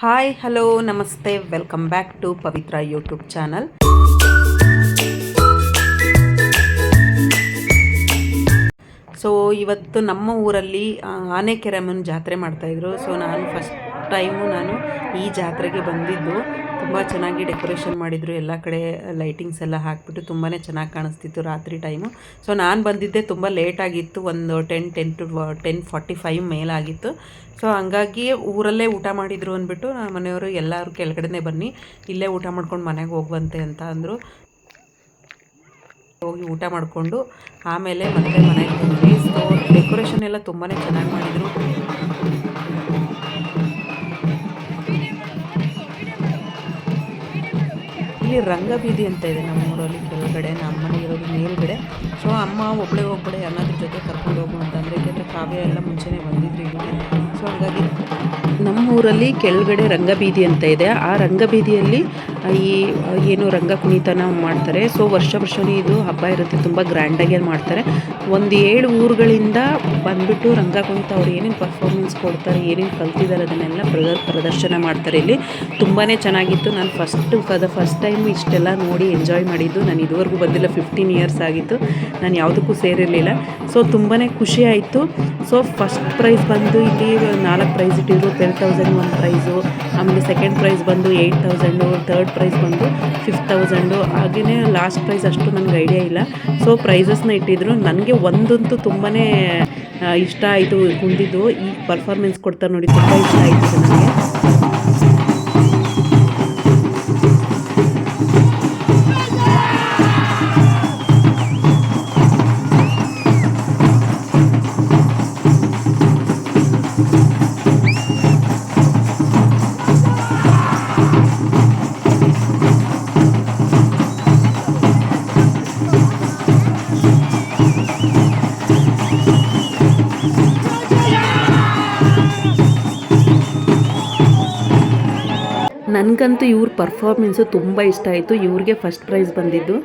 Hi hello ನಮಸ್ತೆ welcome back to Pavithra YouTube channel. So ಇವತ್ತು ನಮ್ಮ ಊರಲ್ಲಿ ಆನೆಕೆರೆಮ್ಮನ ಜಾತ್ರೆ ಮಾಡ್ತಾಯಿದ್ರು. ಸೊ ನಾನು ಫಸ್ಟ್ ಟೈಮು ಈ ಜಾತ್ರೆಗೆ ಬಂದಿದ್ದು. ತುಂಬ ಚೆನ್ನಾಗಿ ಡೆಕೋರೇಷನ್ ಮಾಡಿದರು, ಎಲ್ಲ ಕಡೆ ಲೈಟಿಂಗ್ಸ್ ಎಲ್ಲ ಹಾಕಿಬಿಟ್ಟು ತುಂಬಾ ಚೆನ್ನಾಗಿ ಕಾಣಿಸ್ತಿತ್ತು ರಾತ್ರಿ ಟೈಮು. ಸೊ ನಾನು ಬಂದಿದ್ದೆ ತುಂಬ ಲೇಟಾಗಿತ್ತು, ಒಂದು 10:45 ಮೇಲಾಗಿತ್ತು. ಸೊ ಹಂಗಾಗಿ ಊರಲ್ಲೇ ಊಟ ಮಾಡಿದರು ಅಂದ್ಬಿಟ್ಟು ಮನೆಯವರು ಎಲ್ಲರೂ ಕೆಳಗಡೆನೇ ಬನ್ನಿ ಇಲ್ಲೇ ಊಟ ಮಾಡ್ಕೊಂಡು ಮನೆಗೆ ಹೋಗುವಂತೆ ಅಂತ ಅಂದರು. ಹೋಗಿ ಊಟ ಮಾಡಿಕೊಂಡು ಆಮೇಲೆ ಮತ್ತೆ ಮನೆಗೆ ಬಂದ್ವಿ. ಸೊ ಡೆಕೋರೇಷನ್ ಎಲ್ಲ ತುಂಬಾ ಚೆನ್ನಾಗಿ ಮಾಡಿದರು. ಇಲ್ಲಿ ರಂಗಬೀದಿ ಅಂತ ಇದೆ ನಮ್ಮೂರಲ್ಲಿ ಕೆಳಗಡೆ, ನಮ್ಮ ಮನೆ ಇರೋದು ಮೇಲ್ಗಡೆ. ಸೊ ಅಮ್ಮ ಒಬ್ಬಳೇ ಹೋಗ್ಬೇಡೆ ಅನ್ನೋದ್ರ ಜೊತೆ ಕರ್ಕೊಂಡು ಹೋಗು ಅಂತಂದರೆ, ಯಾಕೆಂದರೆ ಕಾವ್ಯ ಎಲ್ಲ ಮುಂಚೆನೇ ಬಂದಿದ್ರು ಇಲ್ಲಿಗೆ. ಸೊ ಹಾಗಾಗಿ ನಮ್ಮೂರಲ್ಲಿ ಕೆಳಗಡೆ ರಂಗಬೀದಿ ಅಂತ ಇದೆ. ಆ ರಂಗಬೀದಿಯಲ್ಲಿ ಈ ಏನು ರಂಗ ಕುಣಿತನ ಮಾಡ್ತಾರೆ. ಸೊ ವರ್ಷವೂ ಇದು ಹಬ್ಬ ಇರುತ್ತೆ, ತುಂಬ ಗ್ರ್ಯಾಂಡಾಗಿ ಮಾಡ್ತಾರೆ. ಒಂದು 7 ಊರುಗಳಿಂದ ಬಂದುಬಿಟ್ಟು ರಂಗ ಕುಣಿತ ಅವ್ರು ಏನೇನು ಪರ್ಫಾರ್ಮೆನ್ಸ್ ಕೊಡ್ತಾರೆ, ಏನೇನು ಕಲ್ತಿದ್ದಾರೆ ಅದನ್ನೆಲ್ಲ ಪ್ರದರ್ಶನ ಮಾಡ್ತಾರೆ. ಇಲ್ಲಿ ತುಂಬಾ ಚೆನ್ನಾಗಿತ್ತು. ನಾನು ಫಸ್ಟ್ ಟೈಮ್ ಇಷ್ಟೆಲ್ಲ ನೋಡಿ ಎಂಜಾಯ್ ಮಾಡಿದ್ದು. ನಾನು ಇದುವರೆಗೂ ಬಂದಿಲ್ಲ, 15 ಇಯರ್ಸ್ ಆಗಿತ್ತು, ನಾನು ಯಾವುದಕ್ಕೂ ಸೇರಿರಲಿಲ್ಲ. ಸೊ ತುಂಬಾ ಖುಷಿ ಆಯಿತು. ಸೊ ಫಸ್ಟ್ ಪ್ರೈಸ್ ಬಂದು ಇಲ್ಲಿ 4 ಪ್ರೈಸ್ ಇಟ್ಟಿದ್ರು. 12,000 ಒಂದು ಪ್ರೈಸು, ಆಮೇಲೆ ಸೆಕೆಂಡ್ ಪ್ರೈಸ್ ಬಂದು 8,000, ಥರ್ಡ್ ಪ್ರೈಸ್ ಬಂದು 5,000, ಹಾಗೆಯೇ ಲಾಸ್ಟ್ ಪ್ರೈಸ್ ಅಷ್ಟು ನನಗೆ ಐಡಿಯಾ ಇಲ್ಲ. ಸೊ ಪ್ರೈಸಸ್ನ ಇಟ್ಟಿದ್ರು. ನನಗೆ ಒಂದಂತೂ ತುಂಬಾ ಇಷ್ಟ ಆಯಿತು, ಕುಂದಿದ್ದು ಈ ಪರ್ಫಾರ್ಮೆನ್ಸ್ ಕೊಡ್ತಾರೆ ನೋಡಿ, ತುಂಬ ಇಷ್ಟ ಆಯಿತು ನನಗೆ. ನನಗಂತೂ ಇವ್ರ ಪರ್ಫಾರ್ಮೆನ್ಸು ತುಂಬ ಇಷ್ಟ ಆಯಿತು. ಇವ್ರಿಗೆ ಫಸ್ಟ್ ಪ್ರೈಸ್ ಬಂದಿದ್ದು.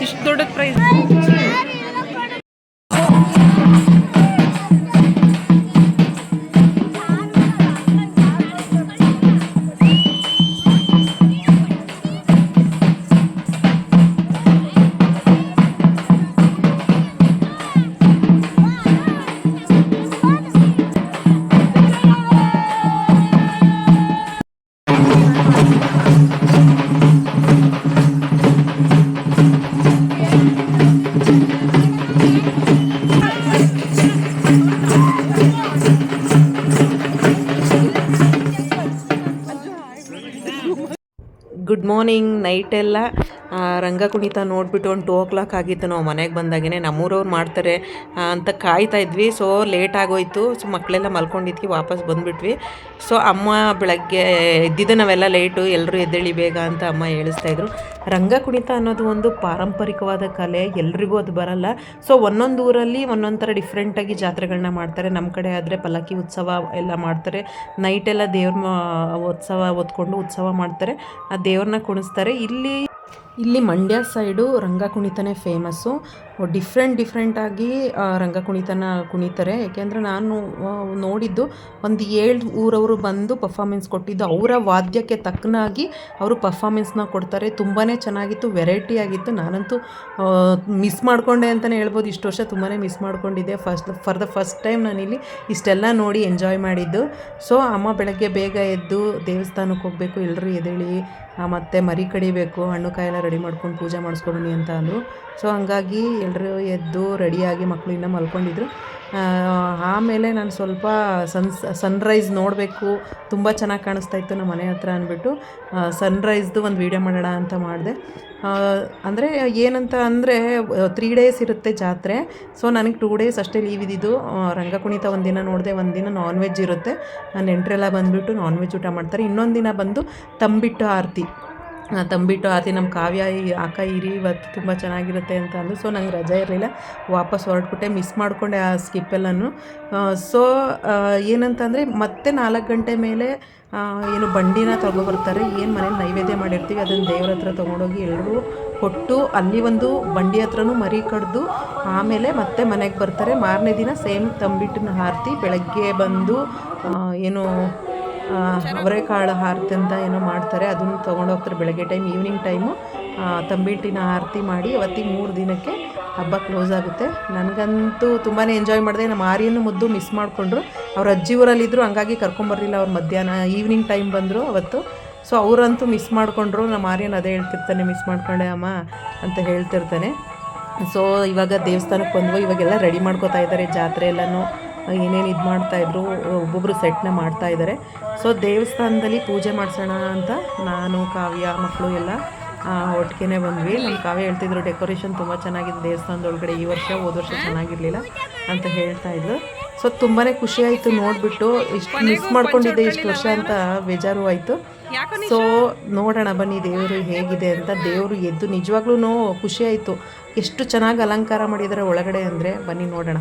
ಇಷ್ಟು ದೊಡ್ಡ ಪ್ರೈಸ್. Good morning. ನೈಟೆಲ್ಲ ರಂಗ ಕುಣಿತ ನೋಡಿಬಿಟ್ಟು ಒಂದು 2 o'clock ಆಗಿತ್ತು. ನಾವು ಮನೆಗೆ ಬಂದಾಗೇ ನಮ್ಮೂರವ್ರು ಮಾಡ್ತಾರೆ ಅಂತ ಕಾಯ್ತಾ ಇದ್ವಿ. ಸೊ ಲೇಟ್ ಆಗೋಯ್ತು. ಸೊ ಮಕ್ಕಳೆಲ್ಲ ಮಲ್ಕೊಂಡಿದ್ವಿ, ವಾಪಸ್ ಬಂದುಬಿಟ್ವಿ. ಸೊ ಅಮ್ಮ ಬೆಳಗ್ಗೆ ಎದ್ದಿದ್ದು ನಾವೆಲ್ಲ ಲೇಟು, ಎಲ್ಲರೂ ಎದ್ದೇಳಿ ಬೇಗ ಅಂತ ಅಮ್ಮ ಹೇಳಿಸ್ತಾಯಿದ್ರು. ರಂಗ ಕುಣಿತ ಅನ್ನೋದು ಒಂದು ಪಾರಂಪರಿಕವಾದ ಕಲೆ, ಎಲ್ರಿಗೂ ಅದು ಬರಲ್ಲ. ಸೊ ಒಂದೊಂದು ಊರಲ್ಲಿ ಒಂದೊಂದು ಥರ ಡಿಫ್ರೆಂಟಾಗಿ ಜಾತ್ರೆಗಳನ್ನ ಮಾಡ್ತಾರೆ. ನಮ್ಮ ಕಡೆ ಆದರೆ ಪಲ್ಲಕ್ಕಿ ಉತ್ಸವ ಎಲ್ಲ ಮಾಡ್ತಾರೆ. ನೈಟೆಲ್ಲ ದೇವ್ರ ಉತ್ಸವ ಹೊತ್ಕೊಂಡು ಉತ್ಸವ ಮಾಡ್ತಾರೆ, ಆ ದೇವ್ರನ್ನ ಕುಣಿಸ್ತಾರೆ. ಇಲ್ಲಿ ಮಂಡ್ಯ ಸೈಡು ರಂಗ ಕುಣಿತನೇ ಫೇಮಸ್ಸು. ಡಿಫ್ರೆಂಟಾಗಿ ರಂಗ ಕುಣಿತನ ಕುಣಿತಾರೆ. ಏಕೆಂದರೆ ನಾನು ನೋಡಿದ್ದು ಒಂದು 7 ಊರವರು ಬಂದು ಪರ್ಫಾಮೆನ್ಸ್ ಕೊಟ್ಟಿದ್ದು. ಅವರ ವಾದ್ಯಕ್ಕೆ ತಕ್ಕನಾಗಿ ಅವರು ಪರ್ಫಾಮೆನ್ಸ್ನ ಕೊಡ್ತಾರೆ. ತುಂಬಾ ಚೆನ್ನಾಗಿತ್ತು, ವೆರೈಟಿ ಆಗಿತ್ತು. ನಾನಂತೂ ಮಿಸ್ ಮಾಡಿಕೊಂಡೆ ಅಂತಲೇ ಹೇಳ್ಬೋದು. ಇಷ್ಟು ವರ್ಷ ತುಂಬಾ ಮಿಸ್ ಮಾಡ್ಕೊಂಡಿದ್ದೆ. ಫಾರ್ ದ ಫಸ್ಟ್ ಟೈಮ್ ನಾನಿಲ್ಲಿ ಇಷ್ಟೆಲ್ಲ ನೋಡಿ ಎಂಜಾಯ್ ಮಾಡಿದ್ದು. ಸೊ ಅಮ್ಮ ಬೆಳಗ್ಗೆ ಬೇಗ ಎದ್ದು ದೇವಸ್ಥಾನಕ್ಕೆ ಹೋಗಬೇಕು, ಎಲ್ಲರೂ ಎದ್ದೇಳಿ ಮತ್ತು ಮರಿ ಕಡಿಬೇಕು, ಹಣ್ಣು ಕಾಯೆಲ್ಲ ರೆಡಿ ಮಾಡ್ಕೊಂಡು ಪೂಜೆ ಮಾಡಿಸ್ಕೊಬನ್ನಿ ಅಂತ ಅಂದರು. ಸೊ ಹಂಗಾಗಿ ಎಲ್ಲರೂ ಎದ್ದು ರೆಡಿಯಾಗಿ ಮಕ್ಕಳು ಇನ್ನೂ ಮಲ್ಕೊಂಡಿದ್ರು. ಆಮೇಲೆ ನಾನು ಸ್ವಲ್ಪ ಸನ್ರೈಸ್ ನೋಡಬೇಕು, ತುಂಬ ಚೆನ್ನಾಗಿ ಕಾಣಿಸ್ತಾ ಇತ್ತು ನಮ್ಮ ಮನೆ ಹತ್ರ ಅಂದ್ಬಿಟ್ಟು ಸನ್ರೈಸ್ದು ಒಂದು ವೀಡಿಯೋ ಮಾಡೋಣ ಅಂತ ಮಾಡಿದೆ. ಅಂದರೆ ಏನಂತ ಅಂದರೆ 3 days ಇರುತ್ತೆ ಜಾತ್ರೆ. ಸೊ ನನಗೆ 2 days ಅಷ್ಟೇ ಲೀವ್ ಇದ್ದಿದ್ದು. ರಂಗ ಕುಣಿತ ಒಂದಿನ ನೋಡಿದೆ, ಒಂದಿನ ನಾನ್ ವೆಜ್ ಇರುತ್ತೆ. ನೆಂಟರೆಲ್ಲ ಬಂದುಬಿಟ್ಟು ನಾನ್ ವೆಜ್ ಊಟ ಮಾಡ್ತಾರೆ. ಇನ್ನೊಂದು ದಿನ ಬಂದು ತಂಬಿಟ್ಟು ಆರತಿ. ತಂಬಿಟ್ಟು ಆತಿ ನಮ್ಮ ಕಾವ್ಯ ಅಕ್ಕ ಇರಿ ಇವತ್ತು ತುಂಬ ಚೆನ್ನಾಗಿರುತ್ತೆ ಅಂತ ಅಂದು. ಸೊ ನಂಗೆ ರಜೆ ಇರಲಿಲ್ಲ, ವಾಪಸ್ ಹೊರಟ್ಬಿಟ್ಟೆ, ಮಿಸ್ ಮಾಡಿಕೊಂಡೆ ಆ ಸ್ಕಿಪ್ಪೆಲ್ಲನೂ. ಸೊ ಏನಂತಂದರೆ ಮತ್ತೆ 4 ಗಂಟೆ ಮೇಲೆ ಏನು ಬಂಡಿನ ತೊಗೊಬರ್ತಾರೆ. ಏನು ಮನೇಲಿ ನೈವೇದ್ಯ ಮಾಡಿರ್ತೀವಿ ಅದನ್ನು ದೇವ್ರ ಹತ್ರ ತೊಗೊಂಡೋಗಿ ಎಲ್ಲರೂ ಕೊಟ್ಟು ಅಲ್ಲಿ ಒಂದು ಬಂಡಿ ಹತ್ರನೂ ಮರಿ ಕಡ್ದು ಆಮೇಲೆ ಮತ್ತೆ ಮನೆಗೆ ಬರ್ತಾರೆ. ಮಾರನೇ ದಿನ ಸೇಮ್ ತಂಬಿಟ್ಟಿನ ಆರತಿ ಬೆಳಗ್ಗೆ ಬಂದು ಏನು ಅವರೆಕಾಳು ಆರತಿ ಅಂತ ಏನೋ ಮಾಡ್ತಾರೆ, ಅದನ್ನು ತೊಗೊಂಡೋಗ್ತಾರೆ ಬೆಳಗ್ಗೆ ಟೈಮ್. ಈವ್ನಿಂಗ್ ಟೈಮು ತಂಬಿಟ್ಟಿನ ಆರತಿ ಮಾಡಿ ಅವತ್ತಿಗೆ 3 ದಿನಕ್ಕೆ ಹಬ್ಬ ಕ್ಲೋಸ್ ಆಗುತ್ತೆ. ನನಗಂತೂ ತುಂಬಾ ಎಂಜಾಯ್ ಮಾಡಿದೆ. ನಮ್ಮ ಆರ್ಯನ್ನು ಮುದ್ದು ಮಿಸ್ ಮಾಡಿಕೊಂಡ್ರು, ಅವ್ರ ಅಜ್ಜಿ ಊರಲ್ಲಿದ್ದರು, ಹಂಗಾಗಿ ಕರ್ಕೊಂಬರಲಿಲ್ಲ. ಅವ್ರು ಮಧ್ಯಾಹ್ನ ಈವ್ನಿಂಗ್ ಟೈಮ್ ಬಂದರು ಅವತ್ತು. ಸೊ ಅವರಂತೂ ಮಿಸ್ ಮಾಡಿಕೊಂಡ್ರು. ನಮ್ಮ ಆರ್ಯನ್ ಅದೇ ಹೇಳ್ತಿರ್ತಾನೆ, ಮಿಸ್ ಮಾಡ್ಕೊಂಡೆ ಅಮ್ಮ ಅಂತ ಹೇಳ್ತಿರ್ತಾನೆ. ಸೊ ಇವಾಗ ದೇವಸ್ಥಾನಕ್ಕೆ ಬಂದ್ವು, ಇವಾಗೆಲ್ಲ ರೆಡಿ ಮಾಡ್ಕೋತಾ ಇದ್ದಾರೆ, ಜಾತ್ರೆ ಎಲ್ಲನೂ ಏನೇನು ಇದು ಮಾಡ್ತಾಯಿದ್ರು, ಒಬ್ಬೊಬ್ಬರು ಸೆಟ್ನ ಮಾಡ್ತಾಯಿದ್ದಾರೆ. ಸೊ ದೇವಸ್ಥಾನದಲ್ಲಿ ಪೂಜೆ ಮಾಡಿಸೋಣ ಅಂತ ನಾನು ಕಾವ್ಯ ಮಕ್ಕಳು ಎಲ್ಲ ಒಟ್ಟಿಗೆ ಬಂದ್ವಿ. ನಮ್ಮ ಕಾವ್ಯ ಹೇಳ್ತಿದ್ರು ಡೆಕೋರೇಷನ್ ತುಂಬ ಚೆನ್ನಾಗಿದೆ ದೇವಸ್ಥಾನದೊಳಗಡೆ ಈ ವರ್ಷ, ಹೋದ ವರ್ಷ ಚೆನ್ನಾಗಿರಲಿಲ್ಲ ಅಂತ ಹೇಳ್ತಾಯಿದ್ರು. ಸೊ ತುಂಬಾ ಖುಷಿಯಾಯಿತು ನೋಡಿಬಿಟ್ಟು. ಇಷ್ಟು ಮಿಸ್ ಮಾಡ್ಕೊಂಡಿದ್ದೆ ಇಷ್ಟು ವರ್ಷ ಅಂತ ಬೇಜಾರು ಆಯಿತು. ಸೊ ನೋಡೋಣ ಬನ್ನಿ ದೇವರು ಹೇಗಿದೆ ಅಂತ. ದೇವರು ಎದ್ದು ನಿಜವಾಗ್ಲೂ ಖುಷಿಯಾಯಿತು, ಎಷ್ಟು ಚೆನ್ನಾಗಿ ಅಲಂಕಾರ ಮಾಡಿದ್ದಾರೆ ಒಳಗಡೆ ಅಂದರೆ. ಬನ್ನಿ ನೋಡೋಣ.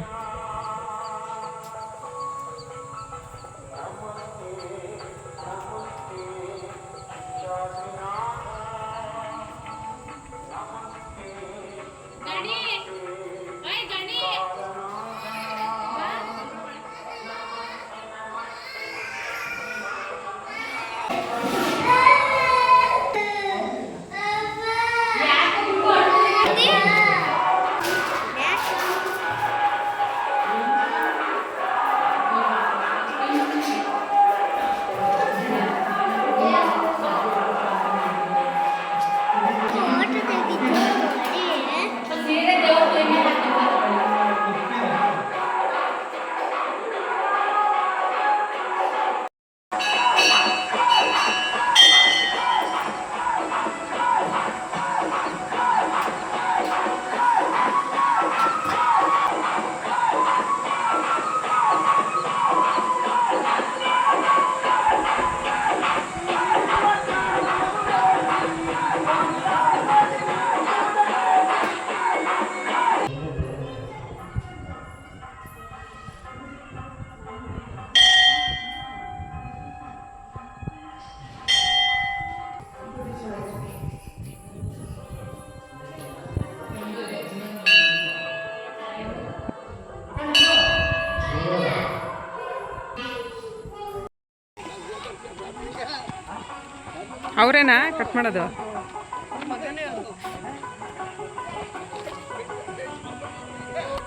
ಅವರೇನಾ ಕಟ್ ಮಾಡೋದು?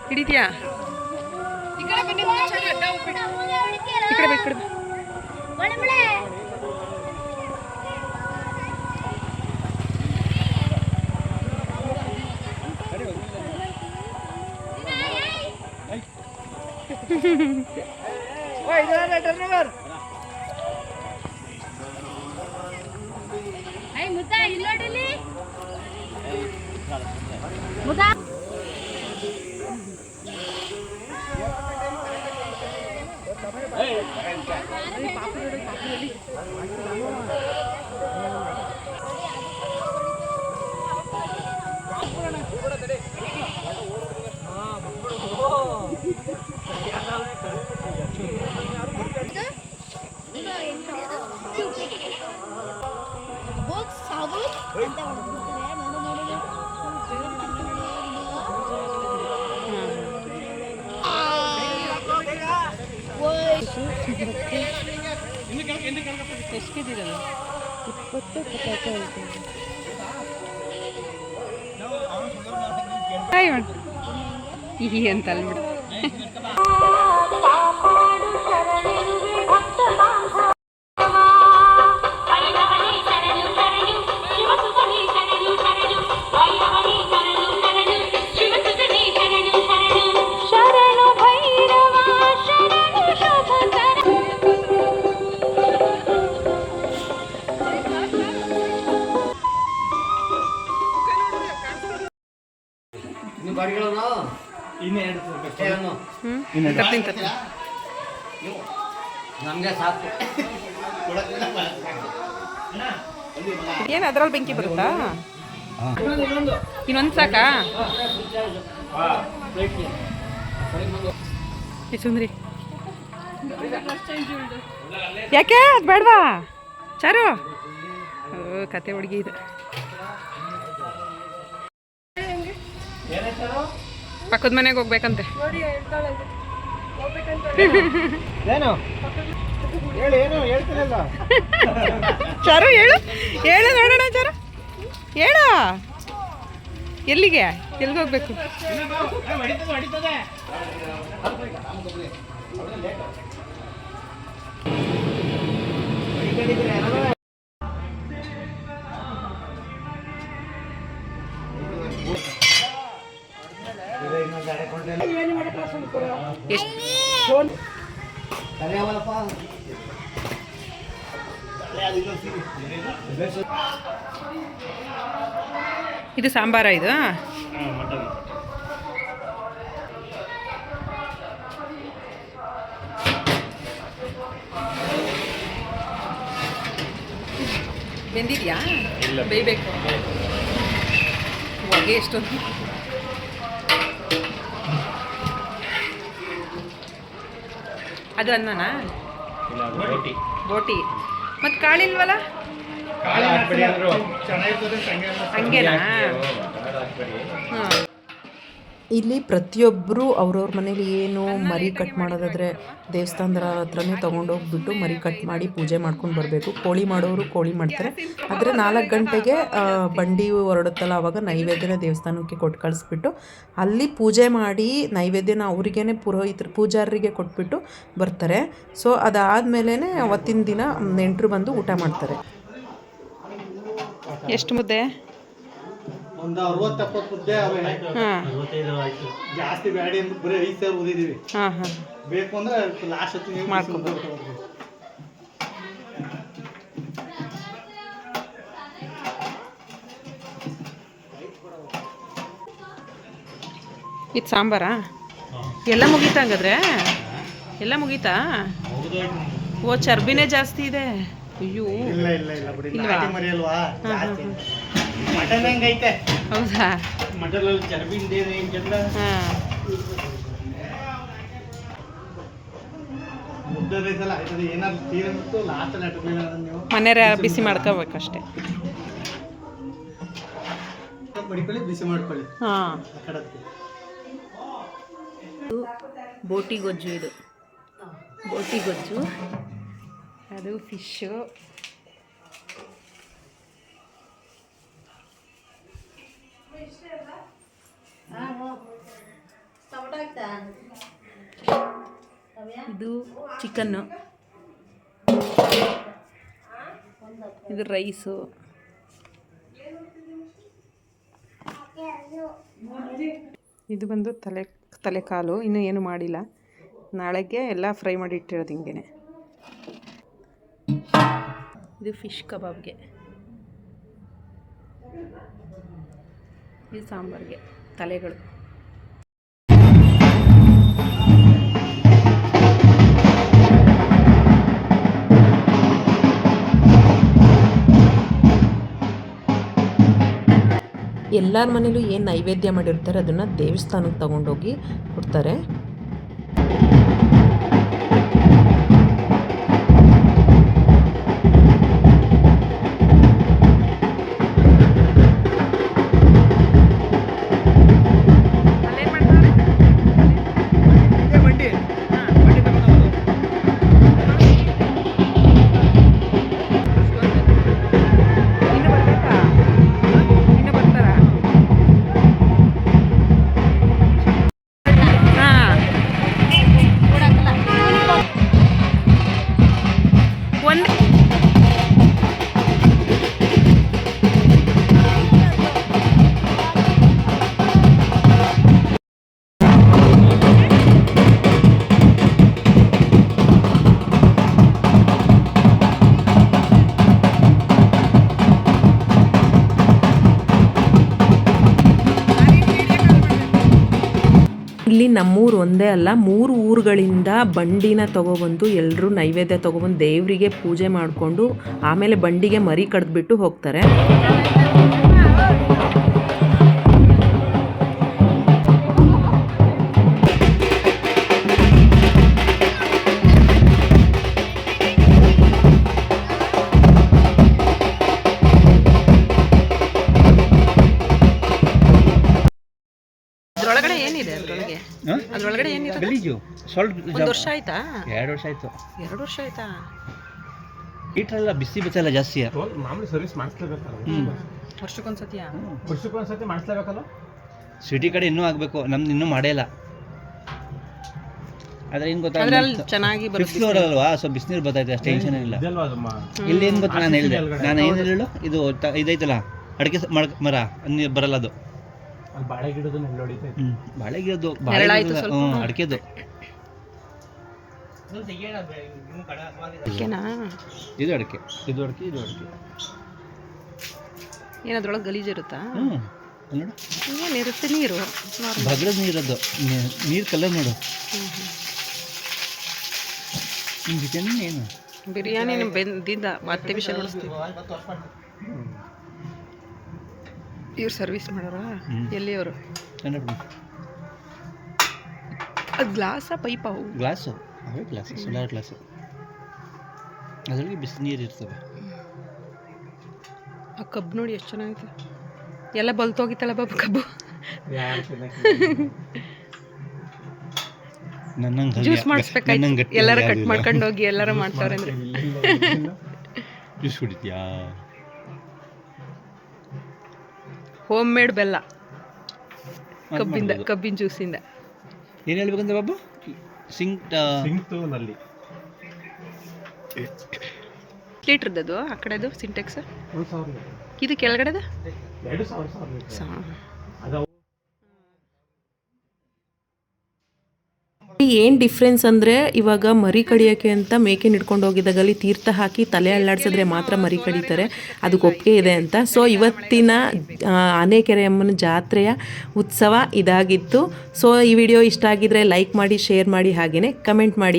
ಹಿಡಿತೀಯಾ? ಈ ಕಡೆ ಎಷ್ಟಿದ್ದೀರಲ್ಲ 20 ಈ ಅಂತ ಅಲ್ಬಿಡು. ನಮಗೆ ಸಾಕು ಏನು ಅದ್ರಲ್ಲಿ ಬೆಂಕಿ ಬರುತ್ತಾ? ಇನ್ನೊಂದು ಸಾಕಾ? ಸುಂದ್ರಿ ಯಾಕೆ ಅದು ಬೇಡವಾ ಚಾರು? ಕತೆ ಹುಡುಗಿ ಇದು. ಪಕ್ಕದ ಮನೆಗೆ ಹೋಗ್ಬೇಕಂತೆ. ಚಾರು ಹೇಳು ಹೇಳು ನೋಡೋಣ. ಚಾರು ಹೇಳ, ಎಲ್ಲಿಗೆ ಎಲ್ಲಿಗೆ ಹೋಗ್ಬೇಕು? ಇದು ಸಾಂಬಾರ? ಇದು ಬೆಂದಿದ್ಯಾ? ಬೇಯಬೇಕು. ಹೊಗೆ ಎಷ್ಟೊಂದು. ಅದು ಅನ್ನನಾ? ಬೋಟಿ. ಮತ್ತು ಕಾಳಿಲ್ವಲ್ಲ? ಹಂಗೇನಾ? ಹಾಂ. ಇಲ್ಲಿ ಪ್ರತಿಯೊಬ್ಬರು ಅವ್ರವ್ರ ಮನೇಲಿ ಏನು ಮರಿ ಕಟ್ ಮಾಡೋದಾದರೆ ದೇವಸ್ಥಾನದ ಹತ್ರನೇ ತೊಗೊಂಡೋಗ್ಬಿಟ್ಟು ಮರಿ ಕಟ್ ಮಾಡಿ ಪೂಜೆ ಮಾಡ್ಕೊಂಡು ಬರಬೇಕು. ಕೋಳಿ ಮಾಡೋರು ಕೋಳಿ ಮಾಡ್ತಾರೆ. ಆದರೆ 4 ಗಂಟೆಗೆ ಬಂಡಿ ಹೊರಡುತ್ತಲ್ಲ, ಆವಾಗ ನೈವೇದ್ಯನ ದೇವಸ್ಥಾನಕ್ಕೆ ಕೊಟ್ಟು ಕಳಿಸ್ಬಿಟ್ಟು ಅಲ್ಲಿ ಪೂಜೆ ಮಾಡಿ ನೈವೇದ್ಯನ ಅವ್ರಿಗೇ ಪೂಜಾರರಿಗೆ ಕೊಟ್ಬಿಟ್ಟು ಬರ್ತಾರೆ. ಸೊ ಅದಾದಮೇಲೆ ಅವತ್ತಿನ ದಿನ ನೆಂಟರು ಬಂದು ಊಟ ಮಾಡ್ತಾರೆ. ಎಷ್ಟು ಮುದ್ದೆ? ಒಂದು 60-70 ಮುದ್ದೆ ಅವೆ. ಜಾಸ್ತಿ ಬ್ಯಾಡಿ ಅಂದ್ರೆ ಬರೀ 5 ಸಾವಿರ ಓದಿದೀವಿ. ಬೇಕು ಅಂದ್ರೆ ಲಾಸ್ಟ್ ಹೊತ್ತಿಗೆ ಮಾಡ್ಕೊಂಡು. ಇದು ಸಾಂಬಾರಾ? ಎಲ್ಲ ಮುಗೀತಾ ಹಂಗಾದ್ರೆ? ಎಲ್ಲ ಮುಗೀತಾ? ಓ, ಚರ್ಬಿನೇ ಜಾಸ್ತಿ ಇದೆ. ಅಯ್ಯೋ, ಇಲ್ಲ ಇಲ್ಲ ಇಲ್ಲ ಬಿಡಿ, ನಾಟಿ ಮರಿ ಅಲ್ವಾ ಜಾಸ್ತಿ. ಮಟನ್ ಹೆಂಗೈತೆ? ಹೌದಾ? ಮಟನಲ್ಲಿ ಚರ್ಬಿ ಇಂದೇನು ಏನು ಚಂದ. ಮುದ್ದೆ ರೈಸಲ್ಲ ಆಯ್ತದೆ. ಏನಾದ್ರು ತೀರಂತು ಲಾಸ್ಟಲ್ಲಿ ಅಟ್ಬಿಲ್ಲ ನೀವು ಮನೆಯವ್ರ ಬಿಸಿ ಮಾಡ್ಕೋಬೇಕಷ್ಟೇ. ಮಡಿಕೊಳ್ಳಿ, ಬಿಸಿ ಮಾಡ್ಕೊಳ್ಳಿ. ಹಾಂ. ಬೋಟಿ ಗೊಜ್ಜು. ಇದು ಬೋಟಿ ಗೊಜ್ಜು. ಅದು ಫಿಶ್ಶು. ಇದು ಚಿಕನ್ನು. ಇದು ರೈಸು. ಇದು ಬಂದು ತಲೆಕಾಲು. ಇನ್ನೂ ಏನು ಮಾಡಿಲ್ಲ, ನಾಳೆಗೆ ಎಲ್ಲ ಫ್ರೈ ಮಾಡಿ ಇಟ್ಟಿರೋದು ಹಿಂಗೆ. ಇದು ಫಿಶ್ ಕಬಾಬ್ಗೆ. ಇದು ಸಾಂಬಾರಿಗೆ ತಲೆಗಳು. ಎಲ್ಲರ ಮನೇಲೂ ಏನು ನೈವೇದ್ಯ ಮಾಡಿರ್ತಾರೆ ಅದನ್ನು ದೇವಸ್ಥಾನಕ್ಕೆ ತಗೊಂಡೋಗಿ ಕೊಡ್ತಾರೆ. ನಮ್ಮೂರು ಒಂದೇ ಅಲ್ಲ 3 ಊರುಗಳಿಂದ ಬಂಡಿನ ತೊಗೊಬಂದು ಎಲ್ಲರೂ ನೈವೇದ್ಯ ತೊಗೊಬಂದು ದೇವರಿಗೆ ಪೂಜೆ ಮಾಡಿಕೊಂಡು ಆಮೇಲೆ ಬಂಡಿಗೆ ಮರಿ ಕಡ್ದ್ಬಿಟ್ಟು ಹೋಗ್ತಾರೆ. ಅದ್ರೊಳಗಡೆ ಏನಿದೆ ಅದ್ರೊಳಗಡೆ ಏನಿದೆ? ಗಲೀಜು ಸ್ವಲ್ಪ 1 ವರ್ಷ ಆಯ್ತಾ? 2 ವರ್ಷ ಆಯ್ತು. 2 ವರ್ಷ ಆಯ್ತಾ? ಹೀಟ್ರೆಲ್ಲ ಬಿಸಿ ಬಚ್ಚಲ್ಲ ಜಾಸ್ತಿ. ಮಾಮೂಲಿ ಸರ್ವಿಸ್ ಮಾಡಿಸ್ಲೇಬೇಕಲ್ಲ, ವರ್ಷಕ್ಕೊಂದ್ಸತಿ ಮಾಡಿಸ್ಲೇಬೇಕಲ್ಲ. ಸಿಟಿ ಕಡೆ ಇನ್ನೂ ಆಗಬೇಕು, ನಮ್ದು ಇನ್ನೂ ಮಾಡೇ ಇಲ್ಲ. ಆದ್ರೆ ಏನು ಗೊತ್ತಾ, ಚೆನ್ನಾಗಿ ಫಿಫ್ತ್ ಫ್ಲೋರ್ ಅಲ್ವಾ, ಸೊ ಬಿಸಿನೀರು ಬರ್ತೈತೆ, ಅಷ್ಟು ಟೆನ್ಷನ್ ಇಲ್ಲ. ಇಲ್ಲಿ ಏನು ಗೊತ್ತಾ, ನಾನು ಹೇಳಿದೆ, ನಾನು ಏನು ಹೇಳು, ಇದು ಇದೈತಲ್ಲ ಅಡಿಕೆ ಮರ ನೀರು ಬರಲ್ಲ ಅದು. ಬಾಳೆ ಗಿಡದ ನೆರಳು ಹೊಡಿತೈತೆ. ಬಾಳೆ ಗಿಡದ್ದು ಅಡಿಕೆದು. ಇದು ಅಡಿಕೆ, ಇದು ಅಡಿಕೆ, ಇದು ಅಡಿಕೆ. ಏನಾದ್ರೊಳಗೆ ಗಲೀಜಿರುತ್ತಾ? ನೋಡು, ಏನಿರುತ್ತೆ? ನೀರು ಭದ್ರದ ನೀರದ್ದು, ನೀರು ಕಲರ್ ನೋಡು. ಬಿರಿಯಾನಿ ಏನು ಬಿರಿಯಾನಿ ಬೆಂದಿದ್ದ ಮತ್ತೆ ವಿಷಯ ನೋಡಿಸ್ತೀವಿ. ಇವ್ರು ಸರ್ವಿಸ್ ಮಾಡೋರ? ಎಲ್ಲಿ ಅವರು? ಗ್ಲಾಸಾ ಪೈಪಾ? ಗ್ಲಾಸು, ಅವೇ ಗ್ಲಾಸು, ಸೋಲಾರ್ ಗ್ಲಾಸು. ಅದರೊಳಗೆ ಬಿಸಿನೀರು ಇರ್ತವೆ. ಆ ಕಬ್ಬು ನೋಡಿ ಎಷ್ಟು ಚೆನ್ನಾಗೈತೆ. ಎಲ್ಲ ಬಲ್ತೋಗಿತ್ತಲ್ಲ ಬಾಬು ಕಬ್ಬು. ಜ್ಯೂಸ್ ಮಾಡಿಸ್ಬೇಕಾಯ್ತು, ಎಲ್ಲರೂ ಕಟ್ ಮಾಡ್ಕೊಂಡು ಹೋಗಿ ಎಲ್ಲರೂ ಮಾಡ್ತಾರೆ ಅಂದ್ರೆ. ಜ್ಯೂಸ್ ಕುಡಿತೀಯಾ? ಹೋಮ್ ಮೇಡ್ ಬೆಲ್ಲ, ಕಬ್ಬಿನ ಜ್ಯೂಸಿಂದ. ಏನು ಹೇಳ್ಬೇಕಂದ್ರೆ ಬಾಬು, ಸಿಂಕ್ತು ನಲ್ಲಿ ಲೀಟ್ರದ್ದು ಆ ಕಡೆದು ಸಿಂಟೆಕ್ಸ್, 1,000. ಇದು ಕೆಳಗಡೆದ 2,000. ಏನು ಡಿಫ್ರೆನ್ಸ್ ಅಂದರೆ, ಇವಾಗ ಮರಿ ಕಡಿಯೋಕ್ಕೆ ಅಂತ ಮೇಕೆ ಹಿಡ್ಕೊಂಡು ಹೋಗಿದ್ದಾಗಲ್ಲಿ ತೀರ್ಥ ಹಾಕಿ ತಲೆ ಅಳ್ಳಾಡ್ಸಿದ್ರೆ ಮಾತ್ರ ಮರಿ ಕಡಿತಾರೆ, ಅದಕ್ಕೆ ಒಪ್ಪಿಗೆ ಇದೆ ಅಂತ. ಸೊ ಇವತ್ತಿನ ಆನೆಕೆರೆ ಅಮ್ಮನ ಜಾತ್ರೆಯ ಉತ್ಸವ ಇದಾಗಿತ್ತು. ಸೊ ಈ ವಿಡಿಯೋ ಇಷ್ಟ ಆಗಿದ್ರೆ ಲೈಕ್ ಮಾಡಿ, ಶೇರ್ ಮಾಡಿ, ಹಾಗೆಯೇ ಕಮೆಂಟ್ ಮಾಡಿ.